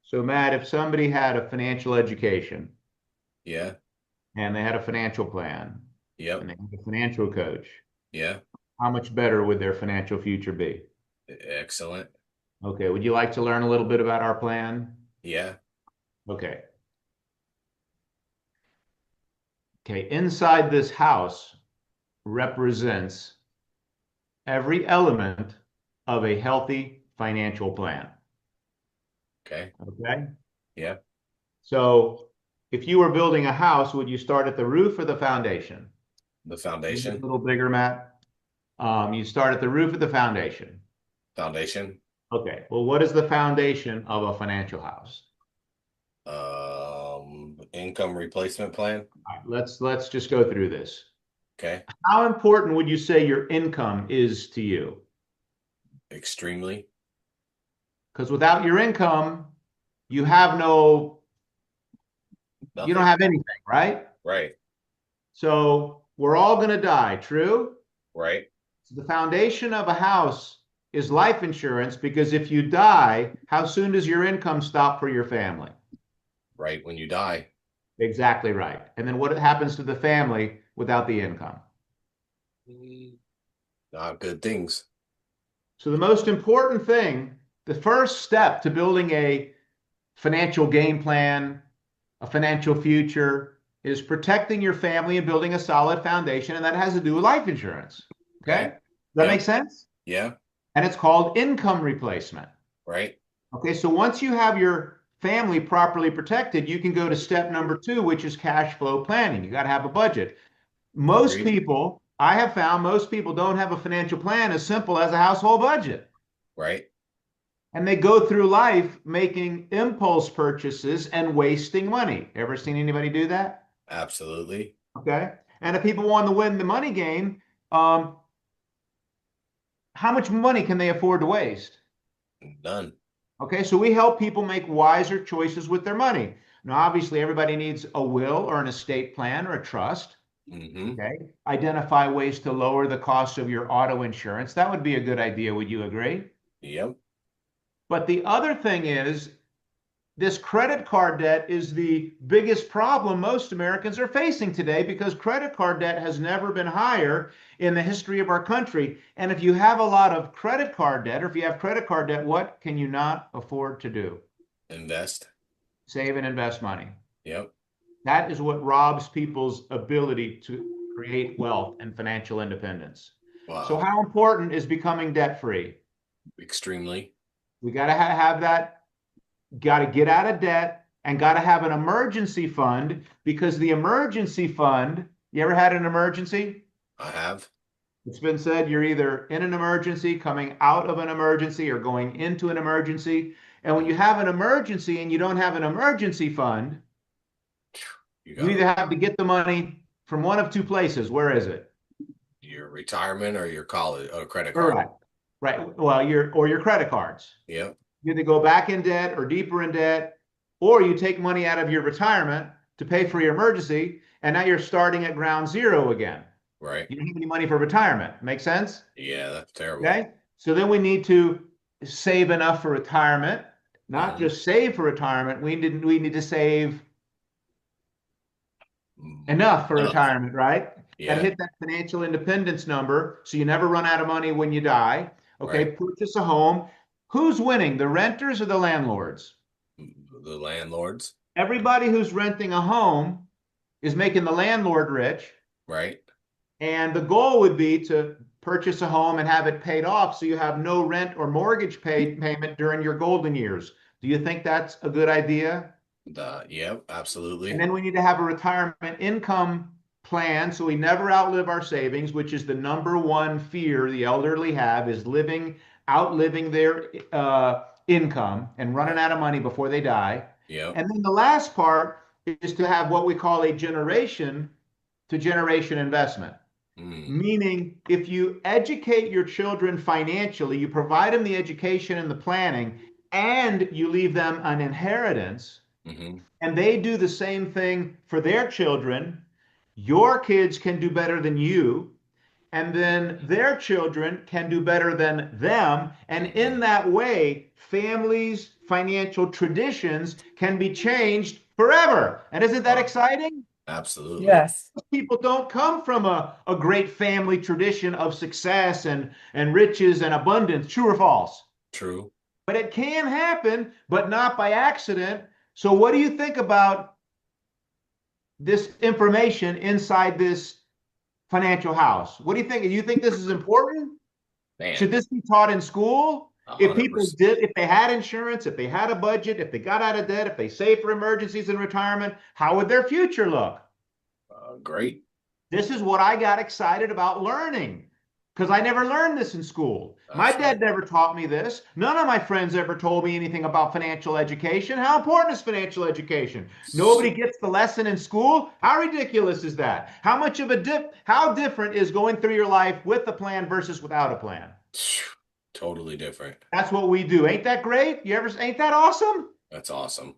So, Matt, if somebody had a financial education Yeah. and they had a financial plan Yep. and they had a financial coach, Yeah. how much better would their financial future be? Excellent. Okay, would you like to learn a little bit about our plan? Yeah. Okay. Okay, inside this house represents every element of a healthy financial plan. Okay. Okay? Yeah. So, if you were building a house, would you start at the roof or the foundation? The Maybe a foundation. little bigger, Matt. You start at the roof or the foundation. Foundation. Okay. Well, what is the foundation of a financial house? Income replacement plan. All right, let's just go through this. Okay. How important would you say your income is to you? Extremely. Because without your income, you have no, you don't Nothing. have anything, right? Right. So we're all going to die, true? Right. So the foundation of a house is life insurance because if you die, how soon does your income stop for your family? Right. When you die. Exactly right. And then what happens to the family without the income? Not good things. So the most important thing, the first step to building a financial game plan, a financial future, is protecting your family and building a solid foundation. And that has to do with life insurance. Okay. Okay. Does that make Yep. sense? Yeah. And it's called income replacement. Right. Okay. So once you have your family properly protected, you can go to step number two, which is cash flow planning. You got to have a budget. Most Agreed. people, I have found most people don't have a financial plan as simple as a household budget. Right. And they go through life making impulse purchases and wasting money. Ever seen anybody do that? Absolutely. Okay. And if people want to win the money game, um, how much money can they afford to waste? None. Okay. So we help people make wiser choices with their money. Now, obviously, everybody needs a will or an estate plan or a trust. Mm-hmm. Okay. Identify ways to lower the cost of your auto insurance. That would be a good idea. Would you agree? Yep. But the other thing is, this credit card debt is the biggest problem most Americans are facing today because credit card debt has never been higher in the history of our country. And if you have a lot of credit card debt, or if you have credit card debt, what can you not afford to do? Invest. Save and invest money. Yep. That is what robs people's ability to create wealth and financial independence. So, Wow. how important is becoming debt free? Extremely. We got to have that, got to get out of debt, and got to have an emergency fund because the emergency fund, you ever had an emergency? I have. It's been said you're either in an emergency, coming out of an emergency, or going into an emergency. And when you Mhm. have an emergency and you don't have an emergency fund, You you got either have to get the money from one of two places. Where is it? your retirement or your college or credit All card. right. Right. Well, your credit cards. Yep. You either go back in debt or deeper in debt, or you take money out of your retirement to pay for your emergency, and now you're starting at ground zero again. Right. You don't have any money for retirement. Make sense? Yeah, that's terrible. Okay. So then we need to save enough for retirement, not Hmm. just save for retirement. We need to save enough for Enough. retirement, right? Got to Yeah. hit that financial independence number so you never run out of money when you die. Okay. Right. Purchase a home. Who's winning, the renters or the landlords? The landlords. Everybody who's renting a home is making the landlord rich. Right. And the goal would be to purchase a home and have it paid off so you have no rent or mortgage payment during your golden years. Do you think that's a good idea? Yep. And Absolutely. then we need to have a retirement income plan so we never outlive our savings, which is the number one fear the elderly have is outliving their income and running Right. out of money before they die. Yep. And then the last part is to have what we call a generation to generation investment. Mm. Meaning, if you educate your children financially, you provide them the education and the planning, and you leave them an inheritance, Hmm. and they do the same thing for their children, your kids can do better than you. and then their children can do better than them. And in Hmm. that way, families' financial traditions can be changed forever. And isn't that Wow. exciting? Absolutely. Yes. People don't come from a great family tradition of success and riches and abundance, true or false? True. But it can happen, but not by accident. So, what do you think about this information inside this financial house? What do you think? Do you think this is important? Man, Should this be taught in school? a If hundred people percent. did, if they had insurance, if they had a budget, if they got out of debt, if they saved for emergencies and retirement, how would their future look? Great. This is what I got excited about learning because I never learned this in school. My That's dad right. never taught me this. None of my friends ever told me anything about financial education. How important is financial education? Nobody gets the lesson in school. How ridiculous is that? How much of a how different is going through your life with a plan versus without a plan? Totally different. That's what we do. Ain't that great? Ain't that awesome? That's awesome.